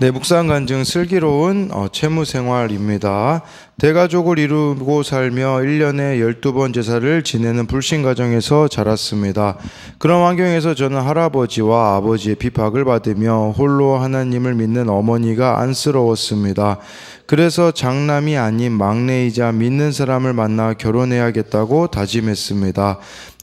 네, 묵상 간증 슬기로운 채무 생활입니다. 대가족을 이루고 살며 1년에 12번 제사를 지내는 불신 가정에서 자랐습니다. 그런 환경에서 저는 할아버지와 아버지의 핍박을 받으며 홀로 하나님을 믿는 어머니가 안쓰러웠습니다. 그래서 장남이 아닌 막내이자 믿는 사람을 만나 결혼해야겠다고 다짐했습니다.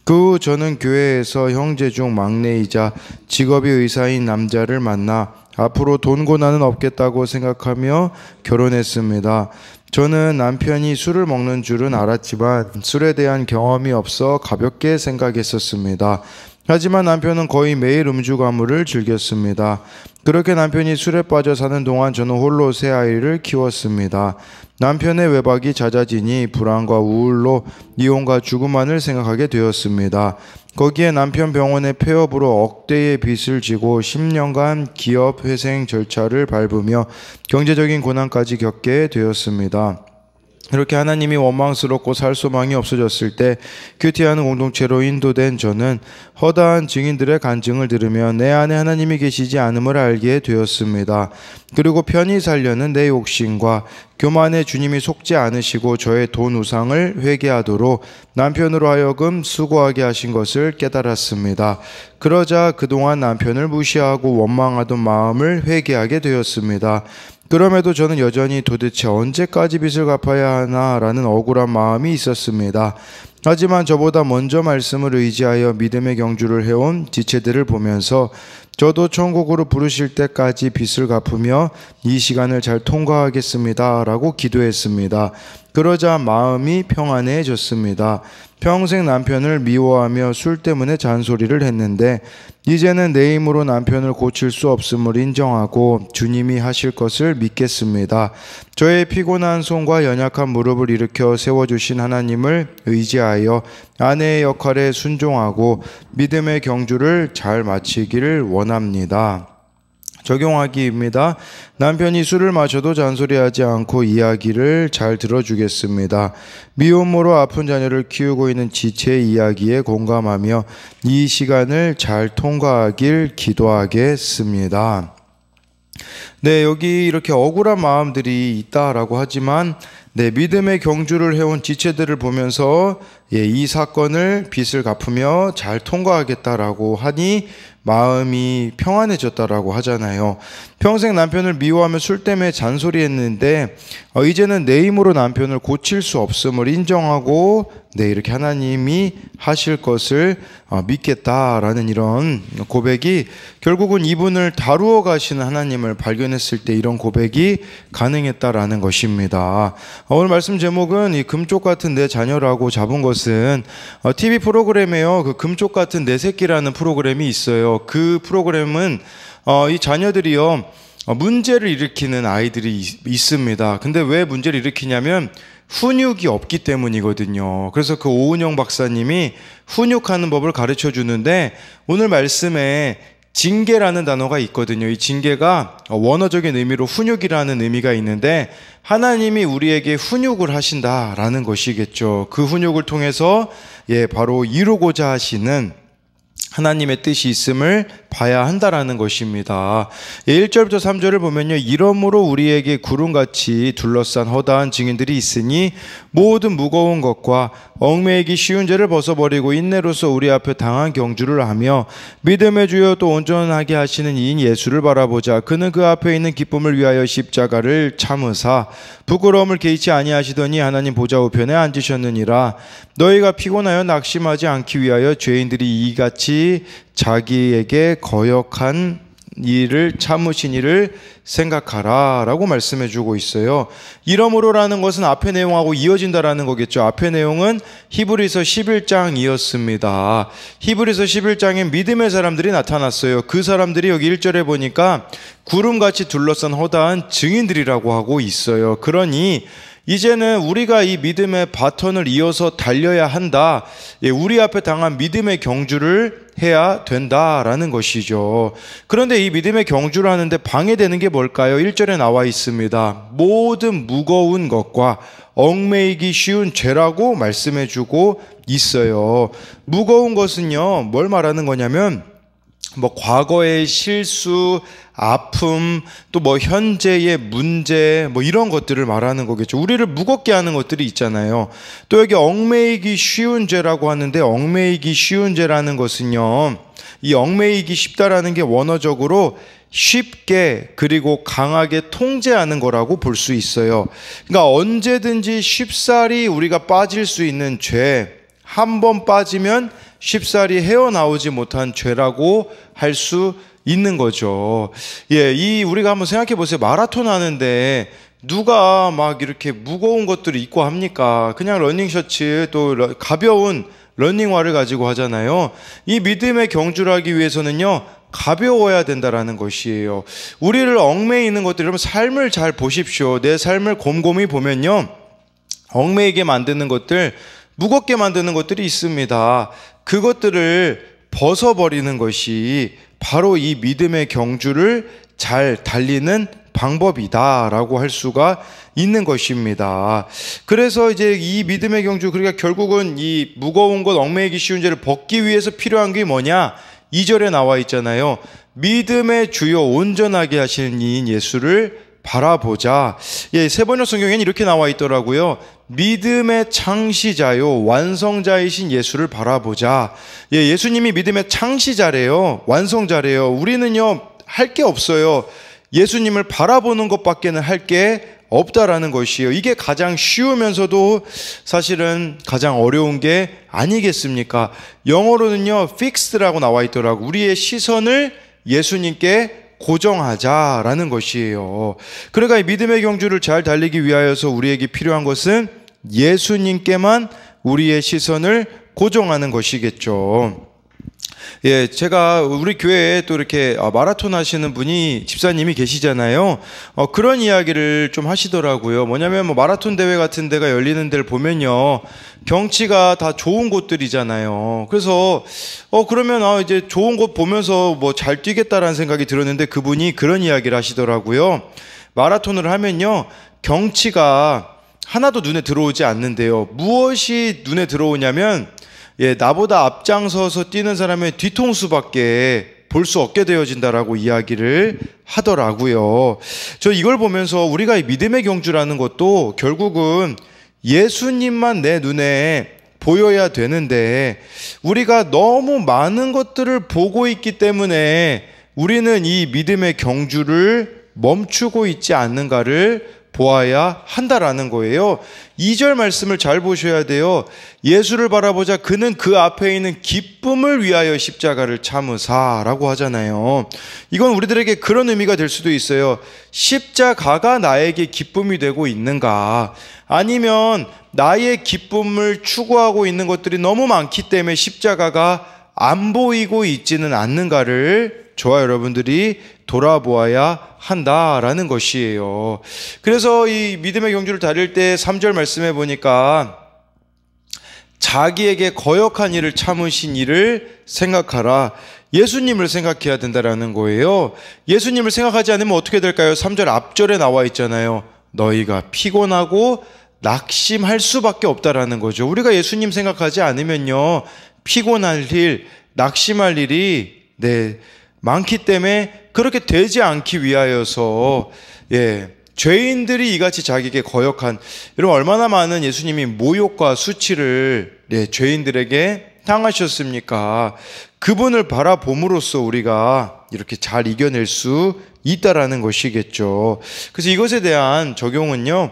그 후 저는 교회에서 형제 중 막내이자 직업이 의사인 남자를 만나 앞으로 돈 고난은 없겠다고 생각하며 결혼했습니다. 저는 남편이 술을 먹는 줄은 알았지만 술에 대한 경험이 없어 가볍게 생각했었습니다. 하지만 남편은 거의 매일 음주 가무를 즐겼습니다. 그렇게 남편이 술에 빠져 사는 동안 저는 홀로 세 아이를 키웠습니다. 남편의 외박이 잦아지니 불안과 우울로 이혼과 죽음만을 생각하게 되었습니다. 거기에 남편 병원의 폐업으로 억대의 빚을 지고 10년간 기업 회생 절차를 밟으며 경제적인 고난까지 겪게 되었습니다. 이렇게 하나님이 원망스럽고 살 소망이 없어졌을 때 큐티하는 공동체로 인도된 저는 허다한 증인들의 간증을 들으며 내 안에 하나님이 계시지 않음을 알게 되었습니다. 그리고 편히 살려는 내 욕심과 교만의 주님이 속지 않으시고 저의 돈 우상을 회개하도록 남편으로 하여금 수고하게 하신 것을 깨달았습니다. 그러자 그동안 남편을 무시하고 원망하던 마음을 회개하게 되었습니다. 그럼에도 저는 여전히 도대체 언제까지 빚을 갚아야 하나라는 억울한 마음이 있었습니다. 하지만 저보다 먼저 말씀을 의지하여 믿음의 경주를 해온 지체들을 보면서 저도 천국으로 부르실 때까지 빚을 갚으며 이 시간을 잘 통과하겠습니다 라고 기도했습니다. 그러자 마음이 평안해졌습니다. 평생 남편을 미워하며 술 때문에 잔소리를 했는데 이제는 내 힘으로 남편을 고칠 수 없음을 인정하고 주님이 하실 것을 믿겠습니다. 저의 피곤한 손과 연약한 무릎을 일으켜 세워주신 하나님을 의지하여 아내의 역할에 순종하고 믿음의 경주를 잘 마치기를 원합니다. 적용하기입니다. 남편이 술을 마셔도 잔소리하지 않고 이야기를 잘 들어주겠습니다. 미혼모로 아픈 자녀를 키우고 있는 지체의 이야기에 공감하며 이 시간을 잘 통과하길 기도하겠습니다. 네, 여기 이렇게 억울한 마음들이 있다라고 하지만 믿음의 경주를 해온 지체들을 보면서 이 사건을 빚을 갚으며 잘 통과하겠다라고 하니 마음이 평안해졌다라고 하잖아요. 평생 남편을 미워하며 술 때문에 잔소리했는데 이제는 내 힘으로 남편을 고칠 수 없음을 인정하고 이렇게 하나님이 하실 것을 믿겠다라는 이런 고백이 결국은 이분을 다루어 가시는 하나님을 발견했을 때 이런 고백이 가능했다라는 것입니다. 오늘 말씀 제목은 이 금쪽 같은 내 자녀라고 잡은 것은 TV 프로그램에요. 그 금쪽 같은 내 새끼라는 프로그램이 있어요. 그 프로그램은 이 자녀들이요 문제를 일으키는 아이들이 있습니다. 근데 왜 문제를 일으키냐면 훈육이 없기 때문이거든요. 그래서 그 오은영 박사님이 훈육하는 법을 가르쳐 주는데 오늘 말씀에 징계라는 단어가 있거든요. 이 징계가 원어적인 의미로 훈육이라는 의미가 있는데 하나님이 우리에게 훈육을 하신다라는 것이겠죠. 그 훈육을 통해서 바로 이루고자 하시는 하나님의 뜻이 있음을 봐야 한다라는 것입니다. 1절부터 3절을 보면요. 이러므로 우리에게 구름같이 둘러싼 허다한 증인들이 있으니 모든 무거운 것과 얽매이기 쉬운 죄를 벗어버리고 인내로서 우리 앞에 당한 경주를 하며 믿음의 주여 또 온전하게 하시는 이인 예수를 바라보자. 그는 그 앞에 있는 기쁨을 위하여 십자가를 참으사 부끄러움을 개의치 아니하시더니 하나님 보좌 우편에 앉으셨느니라. 너희가 피곤하여 낙심하지 않기 위하여 죄인들이 이같이 자기에게 거역한 일을 참으신 일을 생각하라 라고 말씀해 주고 있어요. 이러므로라는 것은 앞의 내용하고 이어진다라는 거겠죠. 앞의 내용은 히브리서 11장이었습니다. 히브리서 11장에 믿음의 사람들이 나타났어요. 그 사람들이 여기 1절에 보니까 구름같이 둘러싼 허다한 증인들이라고 하고 있어요. 그러니 이제는 우리가 이 믿음의 바톤을 이어서 달려야 한다. 우리 앞에 당한 믿음의 경주를 해야 된다라는 것이죠. 그런데 이 믿음의 경주를 하는데 방해되는 게 뭘까요? 1절에 나와 있습니다. 모든 무거운 것과 얽매이기 쉬운 죄라고 말씀해주고 있어요. 무거운 것은요, 뭘 말하는 거냐면 뭐 과거의 실수, 아픔, 또 뭐 현재의 문제, 뭐 이런 것들을 말하는 거겠죠. 우리를 무겁게 하는 것들이 있잖아요. 또 여기 얽매이기 쉬운 죄라고 하는데, 얽매이기 쉬운 죄라는 것은요, 이 얽매이기 쉽다라는 게 원어적으로 쉽게 그리고 강하게 통제하는 거라고 볼 수 있어요. 그러니까 언제든지 쉽사리 우리가 빠질 수 있는 죄, 한 번 빠지면 쉽사리 헤어나오지 못한 죄라고 할 수 있는 거죠. 예, 우리가 한번 생각해 보세요. 마라톤 하는데 누가 막 이렇게 무거운 것들을 입고 합니까? 그냥 러닝 셔츠, 또 가벼운 러닝화를 가지고 하잖아요. 이 믿음의 경주를 하기 위해서는요, 가벼워야 된다라는 것이에요. 우리를 얽매이는 것들, 여러분 삶을 잘 보십시오. 내 삶을 곰곰이 보면요, 얽매이게 만드는 것들, 무겁게 만드는 것들이 있습니다. 그것들을 벗어버리는 것이 바로 이 믿음의 경주를 잘 달리는 방법이다라고 할 수가 있는 것입니다. 그래서 이제 이 믿음의 경주, 그러니까 결국은 이 무거운 것, 얽매이기 쉬운 죄를 벗기 위해서 필요한 게 뭐냐? 2절에 나와 있잖아요. 믿음의 주요 온전하게 하시는 이인 예수를 바라보자. 예, 세번역 성경에는 이렇게 나와 있더라고요. 믿음의 창시자요 완성자이신 예수를 바라보자. 예, 예수님이 믿음의 창시자래요. 완성자래요. 우리는요, 할 게 없어요. 예수님을 바라보는 것밖에는 할 게 없다라는 것이에요. 이게 가장 쉬우면서도 사실은 가장 어려운 게 아니겠습니까? 영어로는요, fixed라고 나와 있더라고. 우리의 시선을 예수님께 고정하자라는 것이에요. 그러니까 이 믿음의 경주를 잘 달리기 위하여서 우리에게 필요한 것은 예수님께만 우리의 시선을 고정하는 것이겠죠. 예, 제가 우리 교회에 또 이렇게 마라톤 하시는 분이, 집사님이 계시잖아요. 그런 이야기를 좀 하시더라고요. 뭐냐면 뭐 마라톤 대회 같은 데가 열리는 데를 보면요, 경치가 다 좋은 곳들이잖아요. 그래서 그러면 이제 좋은 곳 보면서 뭐 잘 뛰겠다라는 생각이 들었는데, 그분이 그런 이야기를 하시더라고요. 마라톤을 하면요, 경치가 하나도 눈에 들어오지 않는데요. 무엇이 눈에 들어오냐면, 예, 나보다 앞장서서 뛰는 사람의 뒤통수밖에 볼 수 없게 되어진다라고 이야기를 하더라고요. 저 이걸 보면서 우리가 이 믿음의 경주라는 것도 결국은 예수님만 내 눈에 보여야 되는데, 우리가 너무 많은 것들을 보고 있기 때문에 우리는 이 믿음의 경주를 멈추고 있지 않는가를 보아야 한다라는 거예요. 2절 말씀을 잘 보셔야 돼요. 예수를 바라보자. 그는 그 앞에 있는 기쁨을 위하여 십자가를 참으사라고 하잖아요. 이건 우리들에게 그런 의미가 될 수도 있어요. 십자가가 나에게 기쁨이 되고 있는가? 아니면 나의 기쁨을 추구하고 있는 것들이 너무 많기 때문에 십자가가 안 보이고 있지는 않는가를 저와 여러분들이 돌아보아야 한다라는 것이에요. 그래서 이 믿음의 경주를 다릴 때 3절 말씀해 보니까, 자기에게 거역한 일을 참으신 일을 생각하라. 예수님을 생각해야 된다라는 거예요. 예수님을 생각하지 않으면 어떻게 될까요? 3절 앞절에 나와 있잖아요. 너희가 피곤하고 낙심할 수밖에 없다라는 거죠. 우리가 예수님 생각하지 않으면요, 피곤할 일, 낙심할 일이 많기 때문에 그렇게 되지 않기 위하여서, 예, 죄인들이 이같이 자기에게 거역한, 여러분 얼마나 많은 예수님이 모욕과 수치를 죄인들에게 당하셨습니까? 그분을 바라봄으로써 우리가 이렇게 잘 이겨낼 수 있다라는 것이겠죠. 그래서 이것에 대한 적용은요,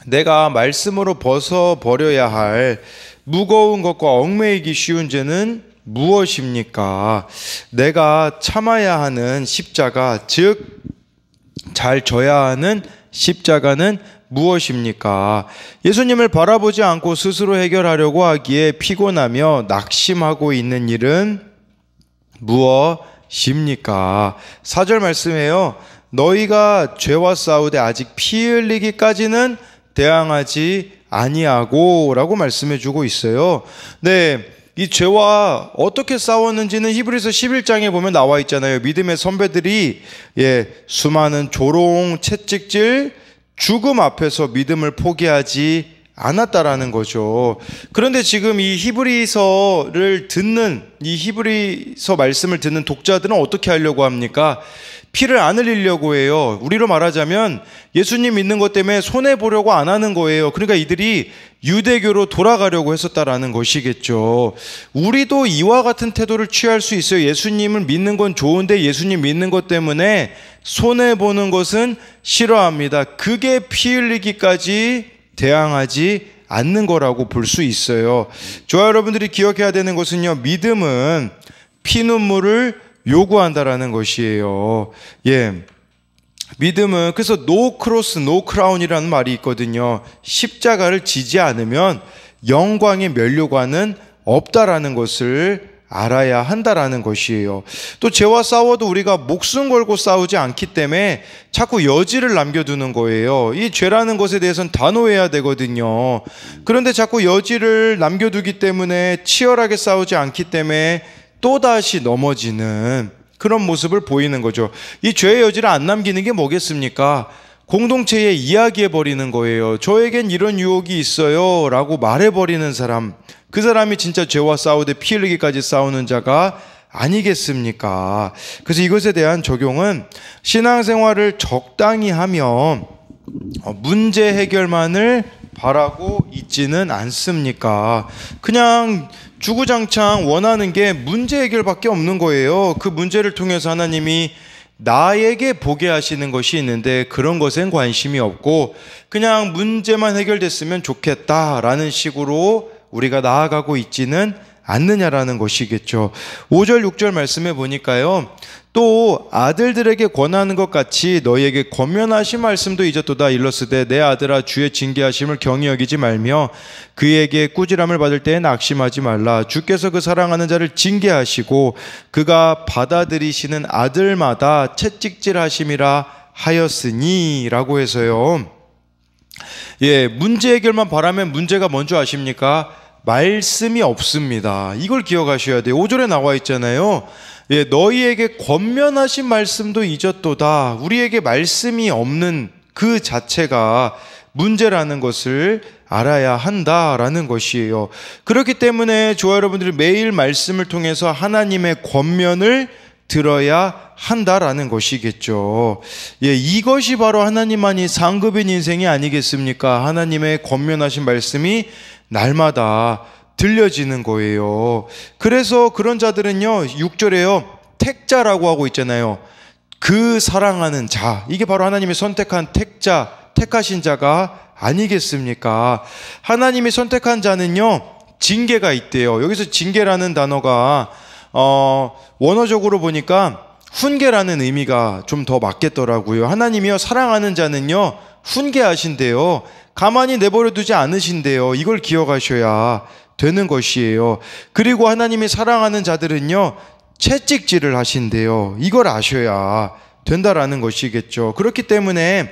내가 말씀으로 벗어버려야 할 무거운 것과 얽매이기 쉬운 죄는 무엇입니까? 내가 참아야 하는 십자가, 즉 잘 져야 하는 십자가는 무엇입니까? 예수님을 바라보지 않고 스스로 해결하려고 하기에 피곤하며 낙심하고 있는 일은 무엇입니까? 4절 말씀이에요. 너희가 죄와 싸우되 아직 피 흘리기까지는 대항하지 아니하고 라고 말씀해 주고 있어요. 네, 이 죄와 어떻게 싸웠는지는 히브리서 11장에 보면 나와 있잖아요. 믿음의 선배들이 수많은 조롱, 채찍질, 죽음 앞에서 믿음을 포기하지 않았다라는 거죠. 그런데 지금 이 히브리서 말씀을 듣는 독자들은 어떻게 하려고 합니까? 피를 안 흘리려고 해요. 우리로 말하자면 예수님 믿는 것 때문에 손해보려고 안 하는 거예요. 그러니까 이들이 유대교로 돌아가려고 했었다라는 것이겠죠. 우리도 이와 같은 태도를 취할 수 있어요. 예수님을 믿는 건 좋은데 예수님 믿는 것 때문에 손해보는 것은 싫어합니다. 그게 피 흘리기까지 대항하지 않는 거라고 볼 수 있어요. 저와 여러분들이 기억해야 되는 것은요, 믿음은 피눈물을 요구한다라는 것이에요. 믿음은, 그래서 no cross, no crown이라는 말이 있거든요. 십자가를 지지 않으면 영광의 면류관은 없다라는 것을 알아야 한다라는 것이에요. 또 죄와 싸워도 우리가 목숨 걸고 싸우지 않기 때문에 자꾸 여지를 남겨두는 거예요. 이 죄라는 것에 대해서는 단호해야 되거든요. 그런데 자꾸 여지를 남겨두기 때문에 치열하게 싸우지 않기 때문에 또다시 넘어지는 그런 모습을 보이는 거죠. 이 죄의 여지를 안 남기는 게 뭐겠습니까? 공동체에 이야기해버리는 거예요. 저에겐 이런 유혹이 있어요 라고 말해버리는 사람, 그 사람이 진짜 죄와 싸우되 피 흘리기까지 싸우는 자가 아니겠습니까? 그래서 이것에 대한 적용은 신앙생활을 적당히 하면 문제 해결만을 바라고 있지는 않습니까? 그냥 주구장창 원하는 게 문제 해결밖에 없는 거예요. 그 문제를 통해서 하나님이 나에게 보게 하시는 것이 있는데 그런 것엔 관심이 없고 그냥 문제만 해결됐으면 좋겠다라는 식으로 우리가 나아가고 있지는 않느냐라는 것이겠죠. 5절 6절 말씀해 보니까요, 또 아들들에게 권하는 것 같이 너희에게 권면하신 말씀도 잊었도다. 일러스되 내 아들아 주의 징계하심을 경히 여기지 말며 그에게 꾸지람을 받을 때에 낙심하지 말라. 주께서 그 사랑하는 자를 징계하시고 그가 받아들이시는 아들마다 채찍질하심이라 하였으니 라고 해서요, 문제 해결만 바라면 문제가 뭔지 아십니까? 말씀이 없습니다. 이걸 기억하셔야 돼요. 5절에 나와 있잖아요. 너희에게 권면하신 말씀도 잊었도다. 우리에게 말씀이 없는 그 자체가 문제라는 것을 알아야 한다라는 것이에요. 그렇기 때문에 저와 여러분들이 매일 말씀을 통해서 하나님의 권면을 들어야 한다라는 것이겠죠. 이것이 바로 하나님만이 상급인 인생이 아니겠습니까? 하나님의 권면하신 말씀이 날마다 들려지는 거예요. 그래서 그런 자들은요, 6절에요, 택자라고 하고 있잖아요. 그 사랑하는 자, 이게 바로 하나님이 선택한 택자, 택하신 자가 아니겠습니까? 하나님이 선택한 자는요, 징계가 있대요. 여기서 징계라는 단어가 원어적으로 보니까 훈계라는 의미가 좀 더 맞겠더라고요. 하나님이요, 사랑하는 자는요, 훈계하신대요. 가만히 내버려 두지 않으신대요. 이걸 기억하셔야 되는 것이에요. 그리고 하나님이 사랑하는 자들은요, 채찍질을 하신대요. 이걸 아셔야 된다라는 것이겠죠. 그렇기 때문에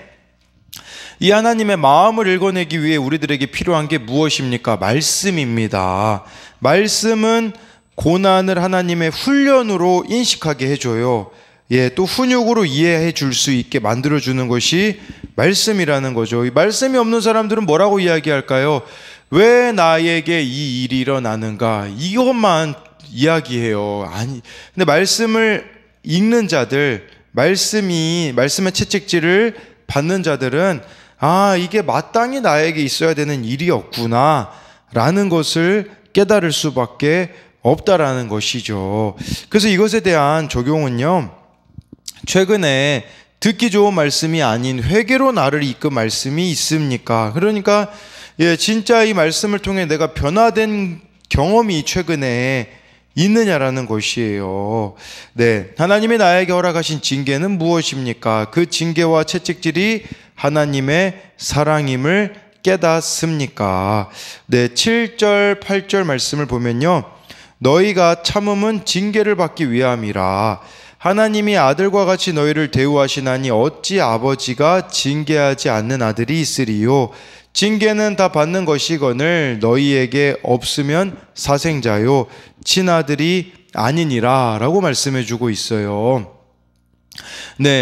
이 하나님의 마음을 읽어내기 위해 우리들에게 필요한 게 무엇입니까? 말씀입니다. 말씀은 고난을 하나님의 훈련으로 인식하게 해줘요. 또 훈육으로 이해해 줄 수 있게 만들어주는 것이 말씀이라는 거죠. 이 말씀이 없는 사람들은 뭐라고 이야기할까요? 왜 나에게 이 일이 일어나는가? 이것만 이야기해요. 근데 말씀을 읽는 자들, 말씀의 채찍질을 받는 자들은 이게 마땅히 나에게 있어야 되는 일이었구나 라는 것을 깨달을 수밖에 없다라는 것이죠. 그래서 이것에 대한 적용은요, 최근에 듣기 좋은 말씀이 아닌 회개로 나를 이끈 말씀이 있습니까? 그러니까 진짜 이 말씀을 통해 내가 변화된 경험이 최근에 있느냐라는 것이에요. 하나님이 나에게 허락하신 징계는 무엇입니까? 그 징계와 채찍질이 하나님의 사랑임을 깨닫습니까? 7절 8절 말씀을 보면요, 너희가 참음은 징계를 받기 위함이라. 하나님이 아들과 같이 너희를 대우하시나니 어찌 아버지가 징계하지 않는 아들이 있으리요. 징계는 다 받는 것이거늘 너희에게 없으면 사생자요 친아들이 아니니라 라고 말씀해 주고 있어요.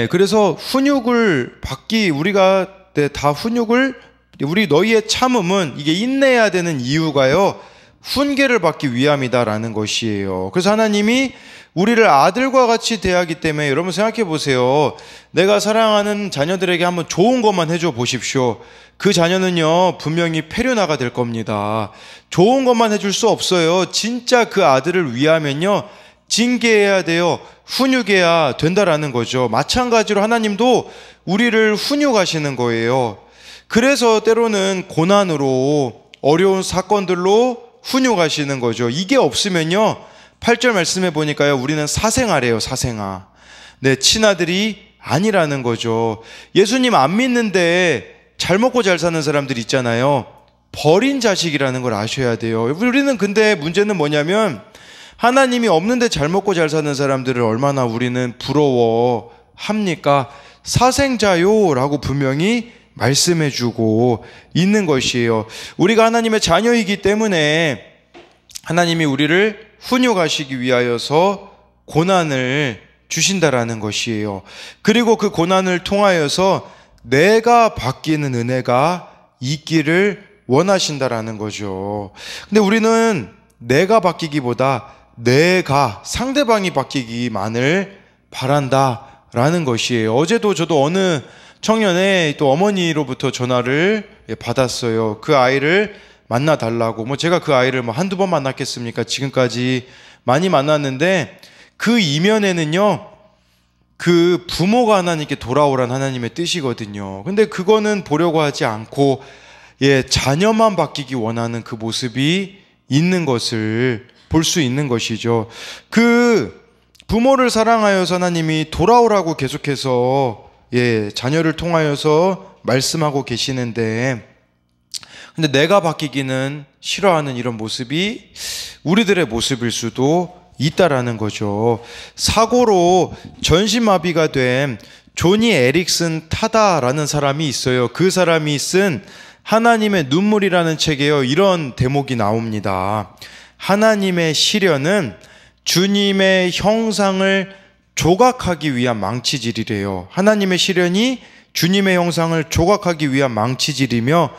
그래서 훈육을 받기, 우리가 다 훈육을 우리 너희의 참음은 이게 인내해야 되는 이유가요, 훈계를 받기 위함이다라는 것이에요. 그래서 하나님이 우리를 아들과 같이 대하기 때문에, 여러분 생각해 보세요. 내가 사랑하는 자녀들에게 한번 좋은 것만 해줘 보십시오. 그 자녀는요 분명히 폐륜아가 될 겁니다. 좋은 것만 해줄 수 없어요. 진짜 그 아들을 위하면요 징계해야 돼요. 훈육해야 된다라는 거죠. 마찬가지로 하나님도 우리를 훈육하시는 거예요. 그래서 때로는 고난으로, 어려운 사건들로 훈육하시는 거죠. 이게 없으면요 8절 말씀해 보니까요 우리는 사생아래요. 사생아. 내 친아들이 아니라는 거죠. 예수님 안 믿는데 잘 먹고 잘 사는 사람들 있잖아요. 버린 자식이라는 걸 아셔야 돼요. 우리는 근데 문제는 뭐냐면, 하나님이 없는데 잘 먹고 잘 사는 사람들을 얼마나 우리는 부러워합니까? 사생자요 라고 분명히 말씀해 주고 있는 것이에요. 우리가 하나님의 자녀이기 때문에 하나님이 우리를 훈육하시기 위하여서 고난을 주신다라는 것이에요. 그리고 그 고난을 통하여서 내가 바뀌는 은혜가 있기를 원하신다라는 거죠. 근데 우리는 내가 바뀌기보다 내가, 상대방이 바뀌기만을 바란다라는 것이에요. 어제도 저도 어느 청년의 또 어머니로부터 전화를 받았어요. 그 아이를 만나달라고. 제가 그 아이를 한두 번 만났겠습니까? 지금까지 많이 만났는데, 그 이면에는요 그 부모가 하나님께 돌아오란 하나님의 뜻이거든요. 근데 그거는 보려고 하지 않고 자녀만 바뀌기 원하는 그 모습이 있는 것을 볼 수 있는 것이죠. 그 부모를 사랑하여서 하나님이 돌아오라고 계속해서 자녀를 통하여서 말씀하고 계시는데, 근데 내가 바뀌기는 싫어하는 이런 모습이 우리들의 모습일 수도 있다라는 거죠. 사고로 전신마비가 된 조니 에릭슨 타다라는 사람이 있어요. 그 사람이 쓴 하나님의 눈물이라는 책에요 이런 대목이 나옵니다. 하나님의 시련은 주님의 형상을 조각하기 위한 망치질이래요. 하나님의 시련이 주님의 형상을 조각하기 위한 망치질이며,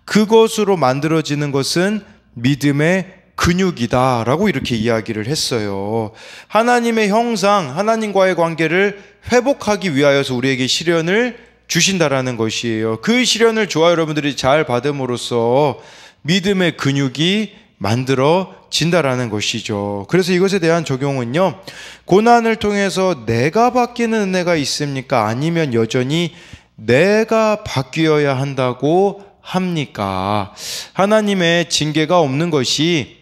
그것으로 만들어지는 것은 믿음의 근육이다 라고 이렇게 이야기를 했어요. 하나님의 형상, 하나님과의 관계를 회복하기 위하여서 우리에게 시련을 주신다라는 것이에요. 그 시련을 저와 여러분들이 잘 받음으로써 믿음의 근육이 만들어진다라는 것이죠. 그래서 이것에 대한 적용은요, 고난을 통해서 내가 바뀌는 은혜가 있습니까? 아니면 여전히 내가 바뀌어야 한다고 합니까? 하나님의 징계가 없는 것이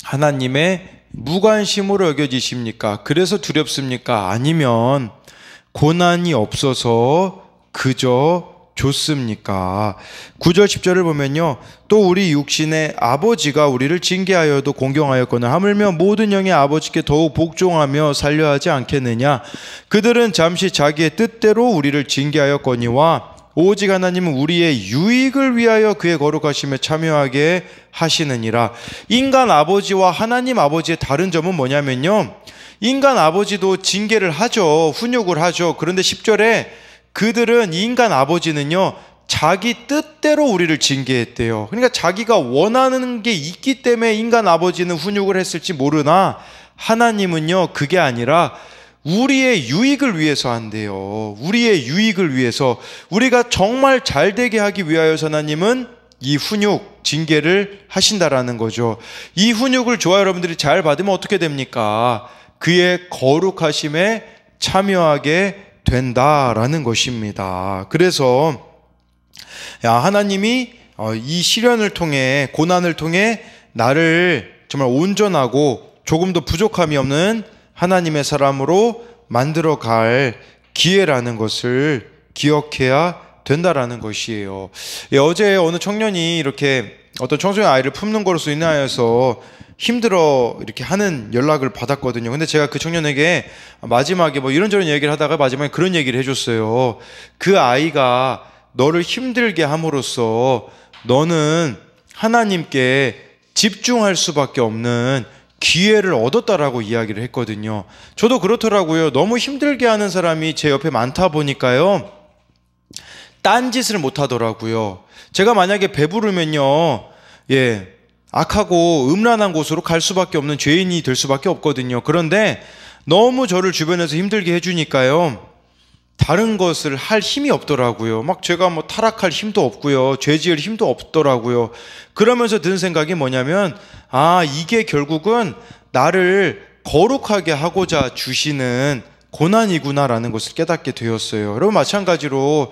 하나님의 무관심으로 여겨지십니까? 그래서 두렵습니까? 아니면 고난이 없어서 그저 좋습니까? 9절 10절을 보면요, 또 우리 육신의 아버지가 우리를 징계하여도 공경하였거늘 하물며 모든 영의 아버지께 더욱 복종하며 살려 하지 않겠느냐? 그들은 잠시 자기의 뜻대로 우리를 징계하였거니와 오직 하나님은 우리의 유익을 위하여 그의 거룩하심에 참여하게 하시느니라. 인간 아버지와 하나님 아버지의 다른 점은 뭐냐면요, 인간 아버지도 징계를 하죠. 훈육을 하죠. 그런데 10절에 그들은, 인간 아버지는요 자기 뜻대로 우리를 징계했대요. 그러니까 자기가 원하는 게 있기 때문에 인간 아버지는 훈육을 했을지 모르나, 하나님은요 그게 아니라 우리의 유익을 위해서 한대요. 우리의 유익을 위해서, 우리가 정말 잘 되게 하기 위하여서 하나님은 이 훈육, 징계를 하신다라는 거죠. 이 훈육을 저와 여러분들이 잘 받으면 어떻게 됩니까? 그의 거룩하심에 참여하게 된다라는 것입니다. 그래서 하나님이 이 시련을 통해, 고난을 통해 나를 정말 온전하고 조금도 부족함이 없는 하나님의 사람으로 만들어 갈 기회라는 것을 기억해야 된다라는 것이에요. 어제 어느 청년이 이렇게 어떤 청소년 아이를 품는 것으로 인하여서 힘들어 이렇게 하는 연락을 받았거든요. 근데 제가 그 청년에게 마지막에 이런저런 얘기를 하다가 마지막에 그런 얘기를 해줬어요. 그 아이가 너를 힘들게 함으로써 너는 하나님께 집중할 수밖에 없는 기회를 얻었다라고 이야기를 했거든요. 저도 그렇더라고요. 너무 힘들게 하는 사람이 제 옆에 많다 보니까요, 딴짓을 못 하더라고요. 제가 만약에 배부르면요, 악하고 음란한 곳으로 갈 수밖에 없는 죄인이 될 수밖에 없거든요. 그런데 너무 저를 주변에서 힘들게 해주니까요, 다른 것을 할 힘이 없더라고요. 막 제가 뭐 타락할 힘도 없고요, 죄 지을 힘도 없더라고요. 그러면서 든 생각이 뭐냐면, 이게 결국은 나를 거룩하게 하고자 주시는 고난이구나라는 것을 깨닫게 되었어요. 여러분, 마찬가지로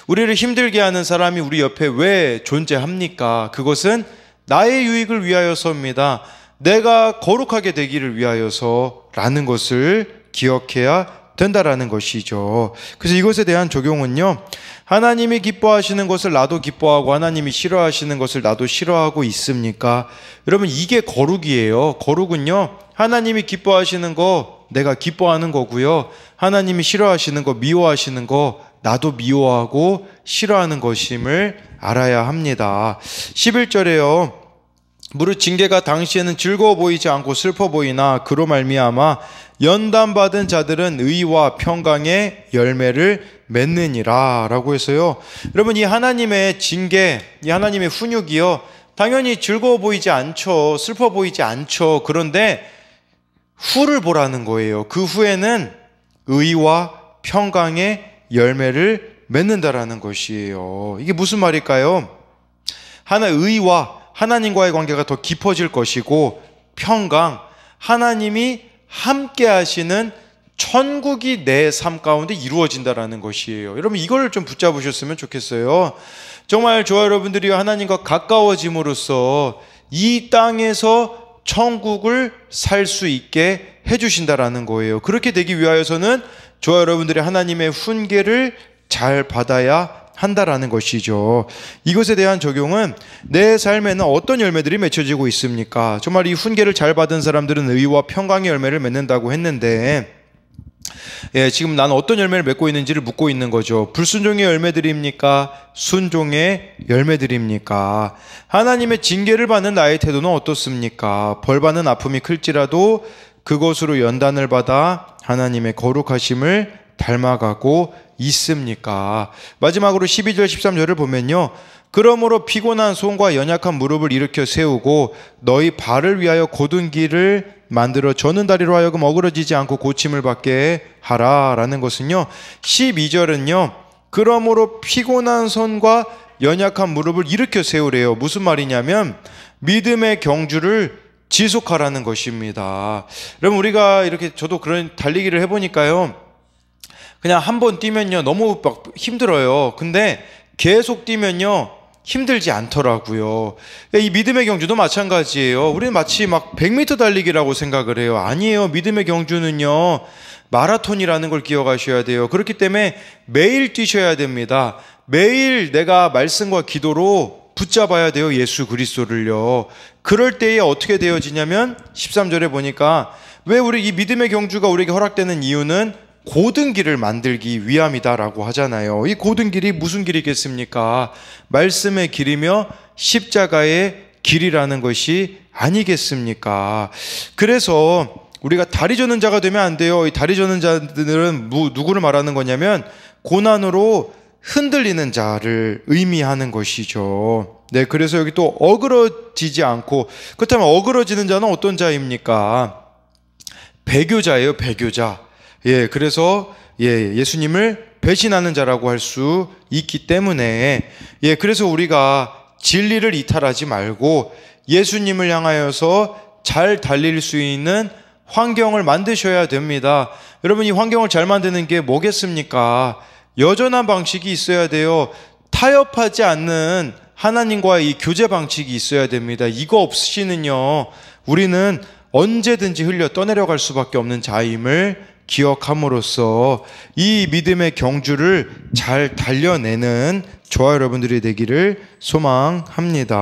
우리를 힘들게 하는 사람이 우리 옆에 왜 존재합니까? 그것은 나의 유익을 위하여서입니다. 내가 거룩하게 되기를 위하여서라는 것을 기억해야 된다라는 것이죠. 그래서 이것에 대한 적용은요, 하나님이 기뻐하시는 것을 나도 기뻐하고 하나님이 싫어하시는 것을 나도 싫어하고 있습니까? 여러분, 이게 거룩이에요. 거룩은요, 하나님이 기뻐하시는 거 내가 기뻐하는 거고요, 하나님이 싫어하시는 거, 미워하시는 거 나도 미워하고 싫어하는 것임을 알아야 합니다. 11절에요, 무릇 징계가 당시에는 즐거워 보이지 않고 슬퍼 보이나 그로 말미암아 연단받은 자들은 의와 평강의 열매를 맺느니라 라고 해서요, 여러분, 이 하나님의 징계, 이 하나님의 훈육이요, 당연히 즐거워 보이지 않죠. 슬퍼 보이지 않죠. 그런데 후를 보라는 거예요. 그 후에는 의와 평강의 열매를 맺는다라는 것이에요. 이게 무슨 말일까요? 의와 하나님과의 관계가 더 깊어질 것이고, 평강, 하나님이 함께 하시는 천국이 내 삶 가운데 이루어진다라는 것이에요. 여러분, 이걸 좀 붙잡으셨으면 좋겠어요. 정말 저와 여러분들이 하나님과 가까워짐으로써 이 땅에서 천국을 살 수 있게 해주신다라는 거예요. 그렇게 되기 위하여서는 저와 여러분들이 하나님의 훈계를 잘 받아야 한다라는 것이죠. 이것에 대한 적용은 내 삶에는 어떤 열매들이 맺혀지고 있습니까? 정말 이 훈계를 잘 받은 사람들은 의와 평강의 열매를 맺는다고 했는데, 지금 나는 어떤 열매를 맺고 있는지를 묻고 있는 거죠. 불순종의 열매들입니까? 순종의 열매들입니까? 하나님의 징계를 받는 나의 태도는 어떻습니까? 벌받는 아픔이 클지라도 그것으로 연단을 받아 하나님의 거룩하심을 닮아가고 있습니까? 마지막으로 12절 13절을 보면요, 그러므로 피곤한 손과 연약한 무릎을 일으켜 세우고 너희 발을 위하여 곧은 길을 만들어 저는 다리로 하여금 어그러지지 않고 고침을 받게 하라 라는 것은요, 12절은요, 그러므로 피곤한 손과 연약한 무릎을 일으켜 세우래요. 무슨 말이냐면 믿음의 경주를 지속하라는 것입니다. 여러분, 우리가 이렇게, 저도 그런 달리기를 해보니까요, 그냥 한 번 뛰면요 너무 막 힘들어요. 근데 계속 뛰면요 힘들지 않더라고요. 이 믿음의 경주도 마찬가지예요. 우리는 마치 막 100m 달리기라고 생각을 해요. 아니에요. 믿음의 경주는요 마라톤이라는 걸 기억하셔야 돼요. 그렇기 때문에 매일 뛰셔야 됩니다. 매일 내가 말씀과 기도로 붙잡아야 돼요. 예수 그리스도를요. 그럴 때에 어떻게 되어지냐면 13절에 보니까, 왜 우리 이 믿음의 경주가 우리에게 허락되는 이유는 곧은 길을 만들기 위함이다라고 하잖아요. 이 곧은 길이 무슨 길이겠습니까? 말씀의 길이며 십자가의 길이라는 것이 아니겠습니까? 그래서 우리가 다리 저는 자가 되면 안 돼요. 이 다리 저는 자들은 누구를 말하는 거냐면 고난으로 흔들리는 자를 의미하는 것이죠. 네, 그래서 여기 또 어그러지지 않고, 그렇다면 어그러지는 자는 어떤 자입니까? 배교자예요, 배교자. 그래서 예수님을 배신하는 자라고 할 수 있기 때문에, 그래서 우리가 진리를 이탈하지 말고 예수님을 향하여서 잘 달릴 수 있는 환경을 만드셔야 됩니다. 여러분, 이 환경을 잘 만드는 게 뭐겠습니까? 여전한 방식이 있어야 돼요. 타협하지 않는 하나님과의 이 교제 방식이 있어야 됩니다. 이거 없이는요 우리는 언제든지 흘려 떠내려갈 수밖에 없는 자임을 기억함으로써 이 믿음의 경주를 잘 달려내는 저와 여러분들이 되기를 소망합니다.